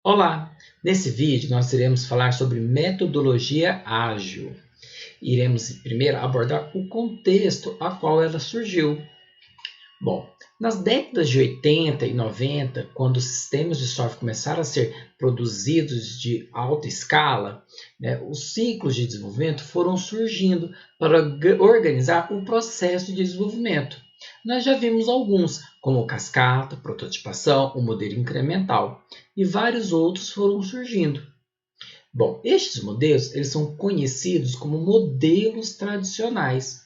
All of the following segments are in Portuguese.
Olá! Nesse vídeo nós iremos falar sobre metodologia ágil. Iremos primeiro abordar o contexto a qual ela surgiu. Bom, nas décadas de 80 e 90, quando os sistemas de software começaram a ser produzidos de alta escala, os ciclos de desenvolvimento foram surgindo para organizar o processo de desenvolvimento. Nós já vimos alguns, como cascata, prototipação, o modelo incremental, e vários outros foram surgindo. Bom, estes modelos eles são conhecidos como modelos tradicionais.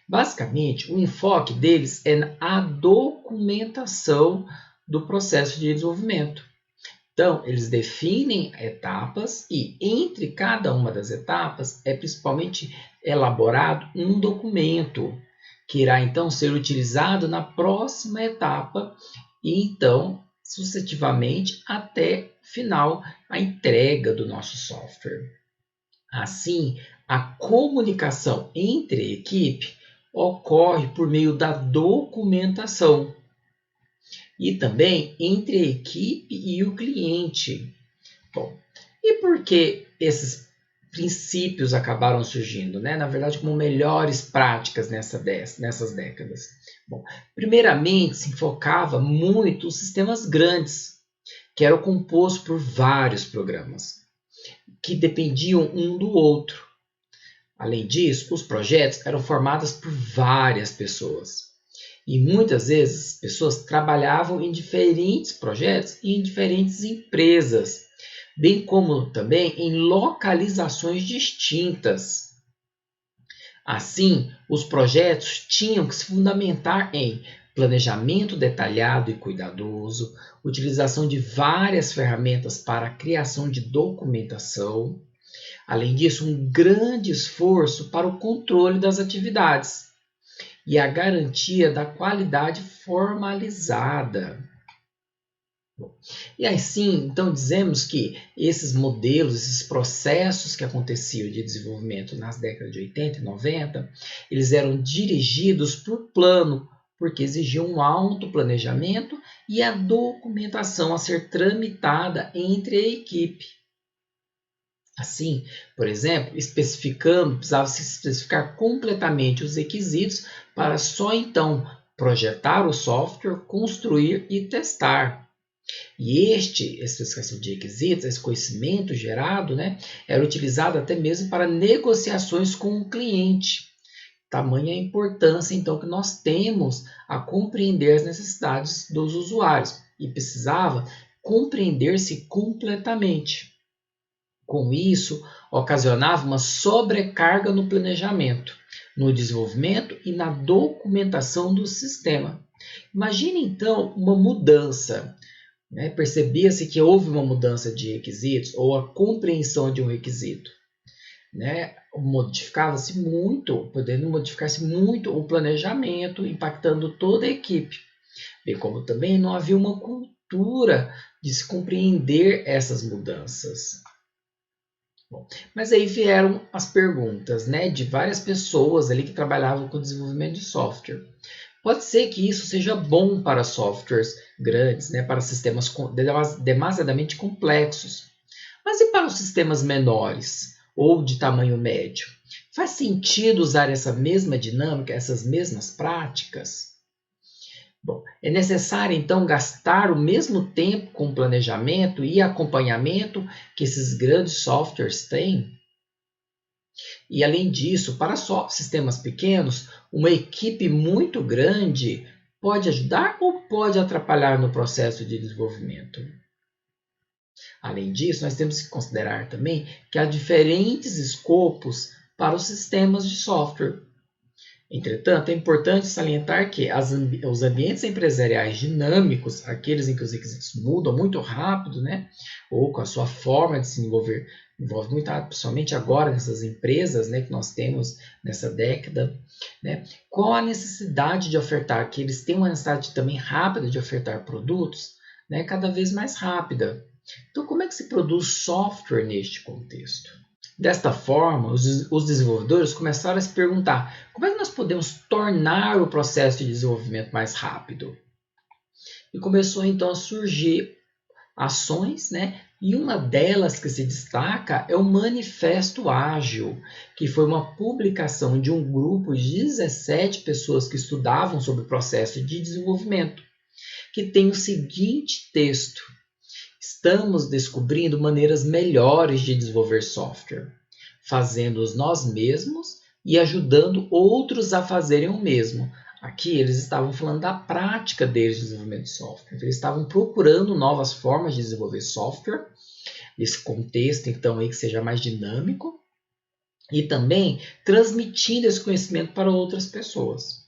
Basicamente, o enfoque deles é a documentação do processo de desenvolvimento. Então, eles definem etapas e, entre cada uma das etapas, é principalmente elaborado um documento, que irá então ser utilizado na próxima etapa e então, sucessivamente, até final, a entrega do nosso software. Assim, a comunicação entre a equipe ocorre por meio da documentação e também entre a equipe e o cliente. Bom, e por que esses princípios acabaram surgindo, Na verdade, como melhores práticas nessas décadas. Bom, primeiramente, se enfocava muito os sistemas grandes, que eram compostos por vários programas, que dependiam um do outro. Além disso, os projetos eram formados por várias pessoas. E muitas vezes as pessoas trabalhavam em diferentes projetos e em diferentes empresas, bem como também em localizações distintas. Assim, os projetos tinham que se fundamentar em planejamento detalhado e cuidadoso, utilização de várias ferramentas para a criação de documentação. Além disso, um grande esforço para o controle das atividades e a garantia da qualidade formalizada. E assim, então dizemos que esses modelos, esses processos que aconteciam de desenvolvimento nas décadas de 80 e 90, eles eram dirigidos por plano, porque exigiam um alto planejamento e a documentação a ser tramitada entre a equipe. Assim, por exemplo, precisava se especificar completamente os requisitos para só então projetar o software, construir e testar. E essa especificação de requisitos, esse conhecimento gerado, era utilizado até mesmo para negociações com o cliente. Tamanha a importância, então, que nós temos a compreender as necessidades dos usuários e precisava compreender-se completamente. Com isso, ocasionava uma sobrecarga no planejamento, no desenvolvimento e na documentação do sistema. Imagine então uma mudança. Percebia-se que houve uma mudança de requisitos ou a compreensão de um requisito. Modificava-se muito, podendo modificar-se muito o planejamento, impactando toda a equipe. Bem como também não havia uma cultura de se compreender essas mudanças. Bom, mas aí vieram as perguntas, de várias pessoas ali que trabalhavam com o desenvolvimento de software. Pode ser que isso seja bom para softwares grandes, para sistemas demasiadamente complexos. Mas e para os sistemas menores ou de tamanho médio? Faz sentido usar essa mesma dinâmica, essas mesmas práticas? Bom, é necessário então gastar o mesmo tempo com planejamento e acompanhamento que esses grandes softwares têm? E além disso, para só sistemas pequenos, uma equipe muito grande pode ajudar ou pode atrapalhar no processo de desenvolvimento? Além disso, nós temos que considerar também que há diferentes escopos para os sistemas de software. Entretanto, é importante salientar que os ambientes empresariais dinâmicos, aqueles em que os requisitos mudam muito rápido, ou com a sua forma de se desenvolver, envolve muito, principalmente agora nessas empresas que nós temos nessa década, com a necessidade de ofertar, que eles têm uma necessidade também rápida de ofertar produtos, cada vez mais rápida. Então, como é que se produz software neste contexto? Desta forma, os desenvolvedores começaram a se perguntar como é que nós podemos tornar o processo de desenvolvimento mais rápido? E começou então a surgir ações, né? E uma delas que se destaca é o Manifesto Ágil, que foi uma publicação de um grupo de 17 pessoas que estudavam sobre o processo de desenvolvimento, que tem o seguinte texto: estamos descobrindo maneiras melhores de desenvolver software, fazendo-os nós mesmos e ajudando outros a fazerem o mesmo. Aqui eles estavam falando da prática deles de desenvolvimento de software. Eles estavam procurando novas formas de desenvolver software, nesse contexto então aí que seja mais dinâmico, e também transmitindo esse conhecimento para outras pessoas.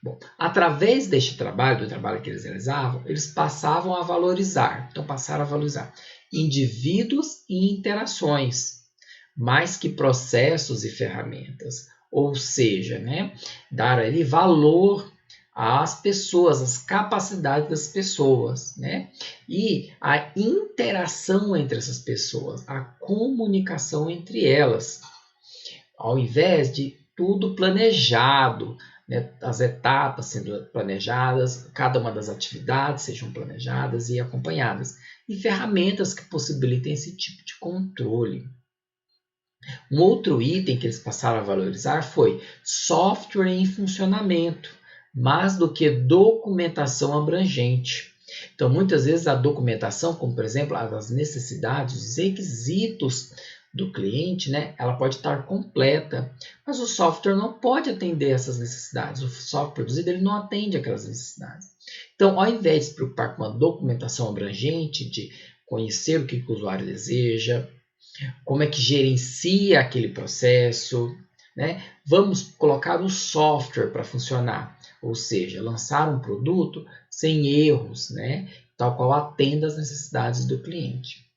Bom, através deste trabalho, do trabalho que eles realizavam, eles passavam a valorizar, então passaram a valorizar indivíduos e interações, mais que processos e ferramentas. Ou seja, né, dar ali valor às pessoas, às capacidades das pessoas, né, e a interação entre essas pessoas, a comunicação entre elas, ao invés de tudo planejado, né, as etapas sendo planejadas, cada uma das atividades sejam planejadas e acompanhadas, e ferramentas que possibilitem esse tipo de controle. Um outro item que eles passaram a valorizar foi software em funcionamento, mais do que documentação abrangente. Então, muitas vezes a documentação, como por exemplo as necessidades, os requisitos do cliente, né, ela pode estar completa, mas o software não pode atender essas necessidades. O software produzido ele não atende aquelas necessidades. Então, ao invés de se preocupar com a documentação abrangente, de conhecer o que o usuário deseja, como é que gerencia aquele processo, né? Vamos colocar o software para funcionar, ou seja, lançar um produto sem erros, né? Tal qual atenda às necessidades do cliente.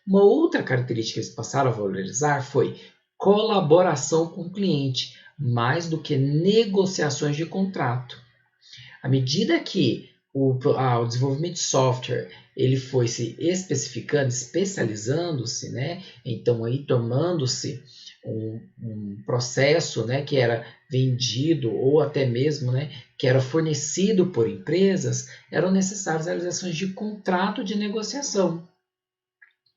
Uma outra característica que eles passaram a valorizar foi colaboração com o cliente, mais do que negociações de contrato. À medida que o desenvolvimento de software ele foi se especificando, especializando-se, né? Então aí tomando-se um processo, né, que era vendido ou até mesmo, né, que era fornecido por empresas, eram necessárias realizações de contrato de negociação.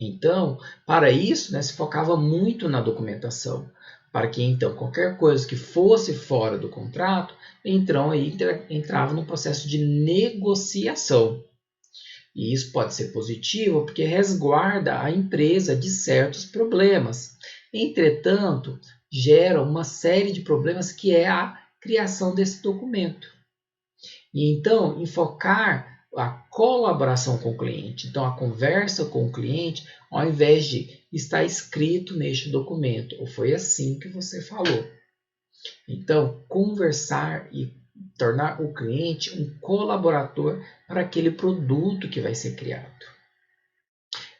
Então, para isso, né, se focava muito na documentação, para que então qualquer coisa que fosse fora do contrato, então aí entrava no processo de negociação. E isso pode ser positivo porque resguarda a empresa de certos problemas. Entretanto, gera uma série de problemas que é a criação desse documento. E então, enfocar a colaboração com o cliente. Então, a conversa com o cliente, ao invés de estar escrito neste documento, ou foi assim que você falou. Então, conversar e tornar o cliente um colaborador para aquele produto que vai ser criado.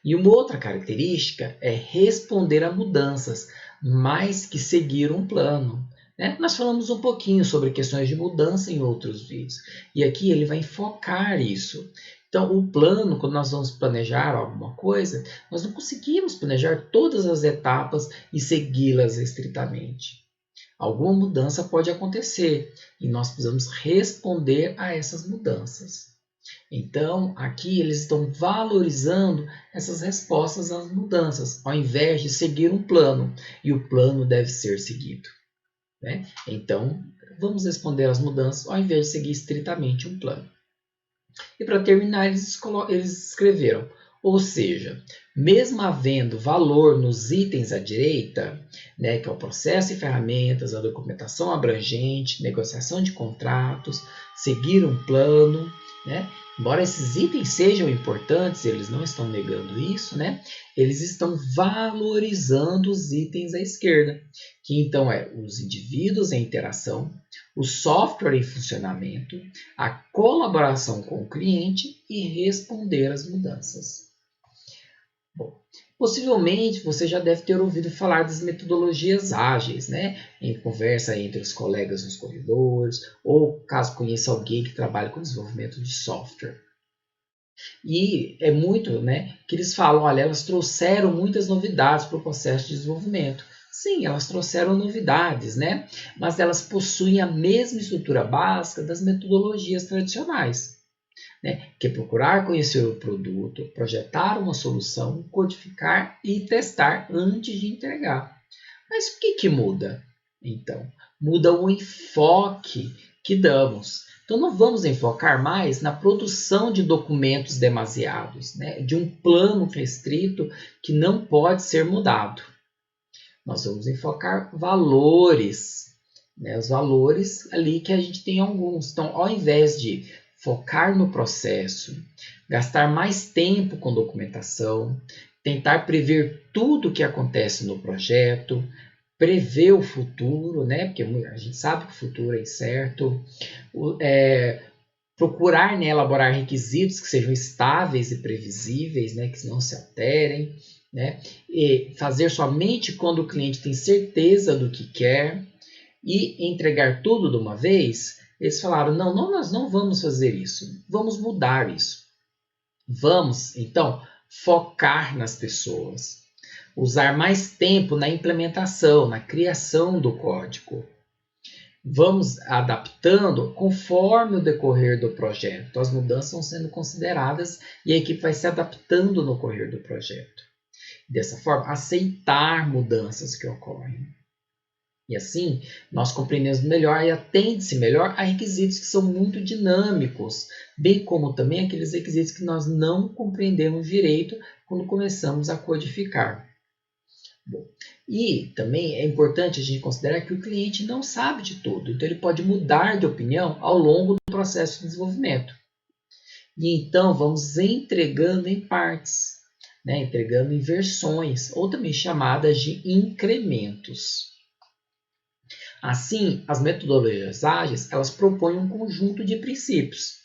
E uma outra característica é responder a mudanças, mais que seguir um plano. Né? Nós falamos um pouquinho sobre questões de mudança em outros vídeos, e aqui ele vai enfocar isso. Então, o plano, quando nós vamos planejar alguma coisa, nós não conseguimos planejar todas as etapas e segui-las estritamente. Alguma mudança pode acontecer e nós precisamos responder a essas mudanças. Então, aqui eles estão valorizando essas respostas às mudanças, ao invés de seguir um plano, e o plano deve ser seguido. Né? Então, vamos responder às mudanças ao invés de seguir estritamente um plano. E para terminar, eles escreveram: ou seja, mesmo havendo valor nos itens à direita, né, que é o processo e ferramentas, a documentação abrangente, negociação de contratos, seguir um plano, né, embora esses itens sejam importantes, eles não estão negando isso, né, eles estão valorizando os itens à esquerda, que então é os indivíduos em interação, o software em funcionamento, a colaboração com o cliente e responder às mudanças. Bom, possivelmente você já deve ter ouvido falar das metodologias ágeis, né? Em conversa entre os colegas nos corredores, ou caso conheça alguém que trabalha com desenvolvimento de software. E é muito, né, que eles falam, olha, elas trouxeram muitas novidades para o processo de desenvolvimento. Sim, elas trouxeram novidades, né? Mas elas possuem a mesma estrutura básica das metodologias tradicionais. né? Que é procurar conhecer o produto, projetar uma solução, codificar e testar antes de entregar. Mas o que muda? Então, muda o enfoque que damos. Então, não vamos enfocar mais na produção de documentos demasiados, né? De um plano restrito que não pode ser mudado. Nós vamos enfocar valores, né? Os valores ali que a gente tem alguns. Então, ao invés de focar no processo, gastar mais tempo com documentação, tentar prever tudo o que acontece no projeto, prever o futuro, né? Porque a gente sabe que o futuro é incerto, procurar, né, elaborar requisitos que sejam estáveis e previsíveis, né, que não se alterem, né, e fazer somente quando o cliente tem certeza do que quer e entregar tudo de uma vez. Eles falaram, não, nós não vamos fazer isso, vamos mudar isso. Vamos, então, focar nas pessoas, usar mais tempo na implementação, na criação do código. Vamos adaptando conforme o decorrer do projeto. Então, as mudanças vão sendo consideradas e a equipe vai se adaptando no correr do projeto. Dessa forma, aceitar mudanças que ocorrem. E assim, nós compreendemos melhor e atende-se melhor a requisitos que são muito dinâmicos, bem como também aqueles requisitos que nós não compreendemos direito quando começamos a codificar. Bom, e também é importante a gente considerar que o cliente não sabe de tudo, então ele pode mudar de opinião ao longo do processo de desenvolvimento. E então vamos entregando em partes, né? Entregando em versões, ou também chamadas de incrementos. Assim, as metodologias ágeis elas propõem um conjunto de princípios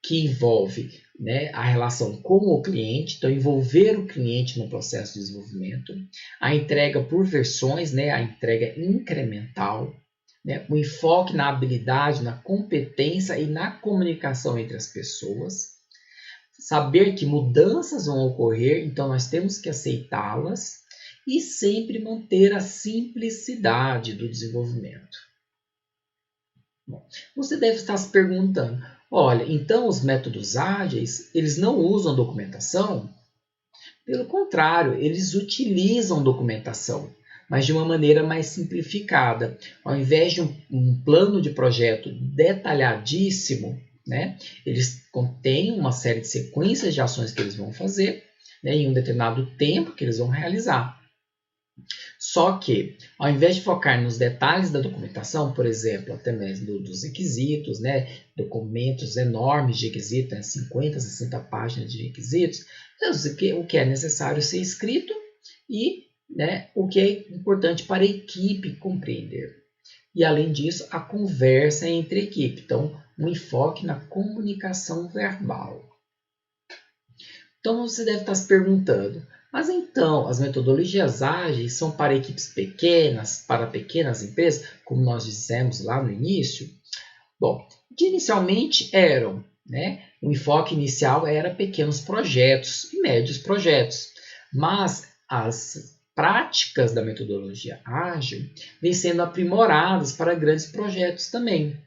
que envolve, né, a relação com o cliente, então envolver o cliente no processo de desenvolvimento, a entrega por versões, né, a entrega incremental, né, o enfoque na habilidade, na competência e na comunicação entre as pessoas, saber que mudanças vão ocorrer, então nós temos que aceitá-las e sempre manter a simplicidade do desenvolvimento. Bom, você deve estar se perguntando, olha, então os métodos ágeis, eles não usam documentação? Pelo contrário, eles utilizam documentação, mas de uma maneira mais simplificada. Ao invés de um plano de projeto detalhadíssimo, né, eles contêm uma série de sequências de ações que eles vão fazer, né, em um determinado tempo que eles vão realizar. Só que, ao invés de focar nos detalhes da documentação, por exemplo, até mesmo dos requisitos, né, documentos enormes de requisitos, 50, 60 páginas de requisitos, o que é necessário ser escrito e, né, o que é importante para a equipe compreender. E, além disso, a conversa entre a equipe. Então, um enfoque na comunicação verbal. Então, você deve estar se perguntando, mas então, as metodologias ágeis são para equipes pequenas, para pequenas empresas, como nós dissemos lá no início? Bom, inicialmente eram, né? O enfoque inicial era pequenos projetos e médios projetos, mas as práticas da metodologia ágil vêm sendo aprimoradas para grandes projetos também.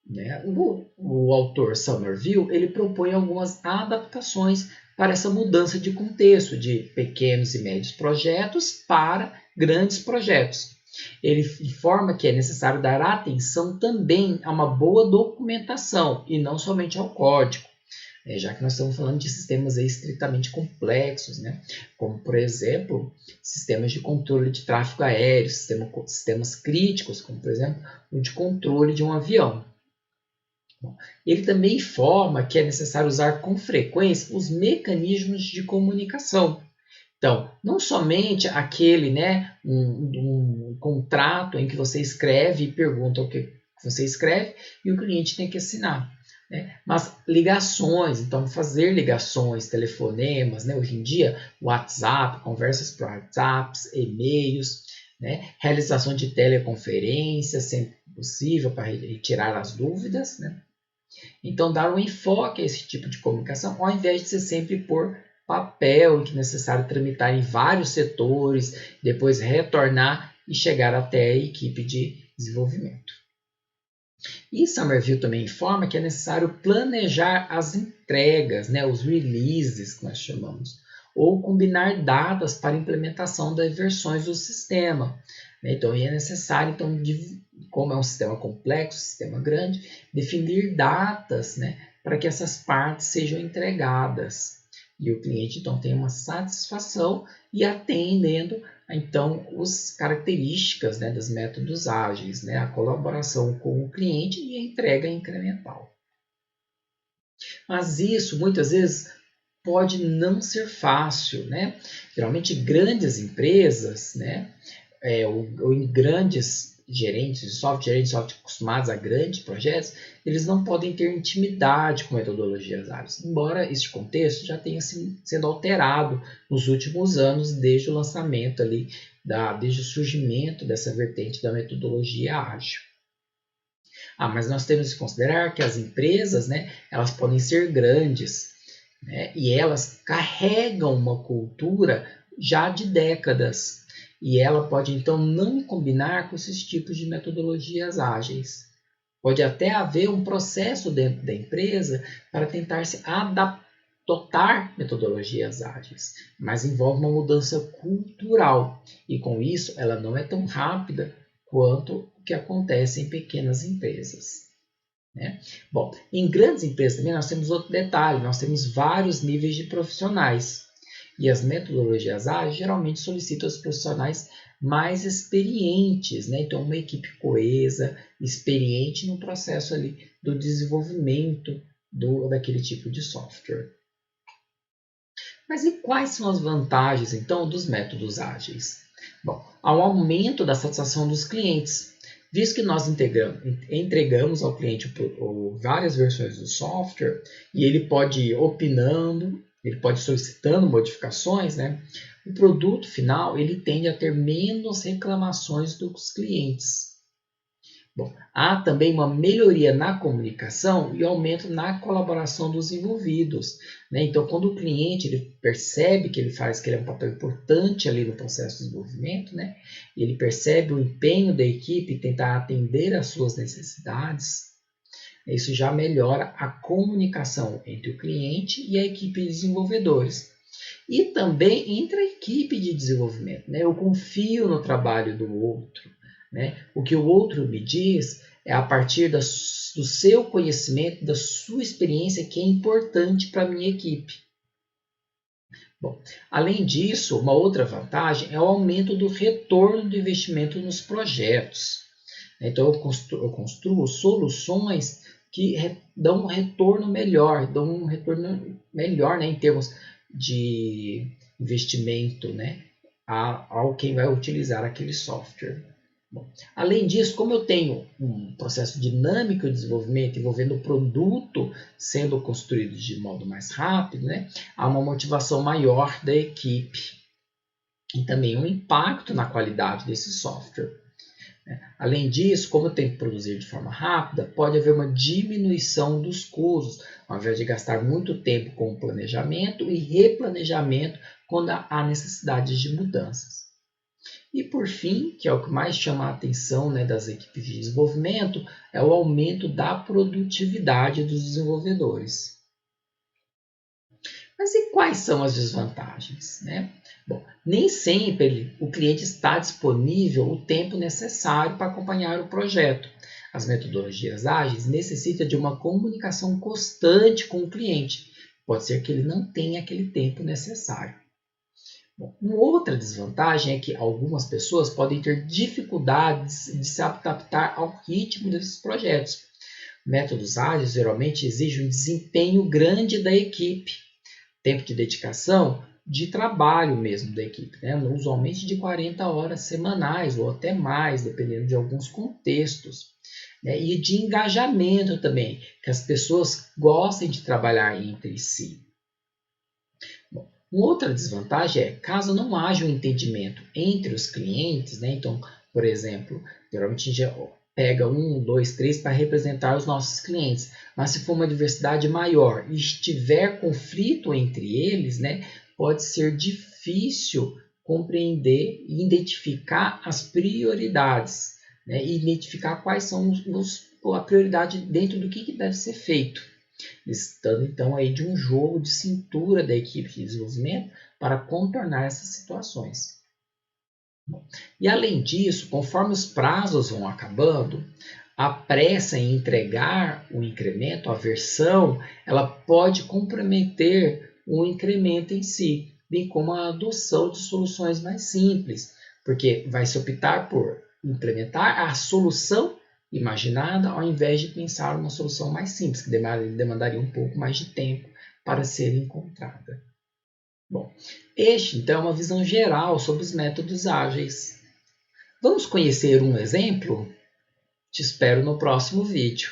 Né? O autor Somerville ele propõe algumas adaptações para essa mudança de contexto de pequenos e médios projetos para grandes projetos. Ele informa que é necessário dar atenção também a uma boa documentação e não somente ao código, já que nós estamos falando de sistemas estritamente complexos, né? Como, por exemplo, sistemas de controle de tráfego aéreo, sistemas críticos, como, por exemplo, o de controle de um avião. Ele também informa que é necessário usar com frequência os mecanismos de comunicação. Então, não somente aquele, né, um contrato em que você escreve e pergunta o que você escreve e o cliente tem que assinar. Né? Mas ligações, então fazer ligações, telefonemas, né? Hoje em dia, WhatsApp, conversas por WhatsApp, e-mails, né? Realização de teleconferências, sempre possível para retirar as dúvidas, né? Então, dar um enfoque a esse tipo de comunicação, ao invés de ser sempre por papel, que é necessário tramitar em vários setores, depois retornar e chegar até a equipe de desenvolvimento. E Somerville também informa que é necessário planejar as entregas, né, os releases que nós chamamos, ou combinar datas para implementação das versões do sistema. Então, é necessário, então, como é um sistema complexo, um sistema grande, definir datas, né, para que essas partes sejam entregadas. E o cliente, então, tem uma satisfação e atendendo então as características, né, dos métodos ágeis, né, a colaboração com o cliente e a entrega incremental. Mas isso muitas vezes pode não ser fácil, né? Geralmente grandes empresas, né, ou em grandes gerentes de software acostumados a grandes projetos, eles não podem ter intimidade com metodologias ágeis, embora este contexto já tenha sido alterado nos últimos anos, desde o lançamento ali, desde o surgimento dessa vertente da metodologia ágil. Mas nós temos que considerar que as empresas, né, elas podem ser grandes, né, e elas carregam uma cultura já de décadas, e ela pode então não combinar com esses tipos de metodologias ágeis. Pode até haver um processo dentro da empresa para tentar se adotar metodologias ágeis, mas envolve uma mudança cultural e com isso ela não é tão rápida quanto o que acontece em pequenas empresas. Né? Bom, em grandes empresas também nós temos outro detalhe, nós temos vários níveis de profissionais. E as metodologias ágeis geralmente solicitam os profissionais mais experientes, né? Então, uma equipe coesa, experiente no processo ali do desenvolvimento daquele tipo de software. Mas e quais são as vantagens, então, dos métodos ágeis? Bom, há um aumento da satisfação dos clientes, visto que nós entregamos ao cliente várias versões do software e ele pode ir opinando, ele pode ir solicitando modificações, né? O produto final ele tende a ter menos reclamações dos clientes. Bom, há também uma melhoria na comunicação e aumento na colaboração dos envolvidos. Né? Então, quando o cliente ele percebe que ele é um papel importante ali no processo de desenvolvimento, né? Ele percebe o empenho da equipe em tentar atender às suas necessidades, isso já melhora a comunicação entre o cliente e a equipe de desenvolvedores. E também entre a equipe de desenvolvimento. Né? Eu confio no trabalho do outro. Né? O que o outro me diz é a partir do seu conhecimento, da sua experiência, que é importante para a minha equipe. Bom, além disso, uma outra vantagem é o aumento do retorno do investimento nos projetos. Então, eu construo soluções que dão um retorno melhor, né, em termos de investimento, né, ao quem vai utilizar aquele software. Bom, além disso, como eu tenho um processo dinâmico de desenvolvimento envolvendo o produto sendo construído de modo mais rápido, né, há uma motivação maior da equipe e também um impacto na qualidade desse software. Além disso, como eu tenho que produzir de forma rápida, pode haver uma diminuição dos custos, ao invés de gastar muito tempo com o planejamento e replanejamento quando há necessidade de mudanças. E por fim, que é o que mais chama a atenção, né, das equipes de desenvolvimento, é o aumento da produtividade dos desenvolvedores. Mas e quais são as desvantagens? Né? Bom, nem sempre o cliente está disponível o tempo necessário para acompanhar o projeto. As metodologias ágeis necessitam de uma comunicação constante com o cliente. Pode ser que ele não tenha aquele tempo necessário. Bom, uma outra desvantagem é que algumas pessoas podem ter dificuldades de se adaptar ao ritmo desses projetos. Métodos ágeis geralmente exigem um desempenho grande da equipe, tempo de dedicação de trabalho mesmo da equipe, né? Usualmente de 40 horas semanais ou até mais, dependendo de alguns contextos. Né? E de engajamento também, que as pessoas gostem de trabalhar entre si. Bom, uma outra desvantagem é caso não haja um entendimento entre os clientes, né? Então, por exemplo, geralmente a gente pega 1, 2, 3 para representar os nossos clientes. Mas se for uma diversidade maior e estiver conflito entre eles, né, pode ser difícil compreender e identificar as prioridades, né, e identificar quais são os a prioridade dentro do que deve ser feito. Necessitando então aí de um jogo de cintura da equipe de desenvolvimento para contornar essas situações. E além disso, conforme os prazos vão acabando, a pressa em entregar o incremento, a versão, ela pode comprometer o incremento em si, bem como a adoção de soluções mais simples, porque vai se optar por implementar a solução imaginada ao invés de pensar uma solução mais simples, que demandaria um pouco mais de tempo para ser encontrada. Bom, este então é uma visão geral sobre os métodos ágeis. Vamos conhecer um exemplo? Te espero no próximo vídeo.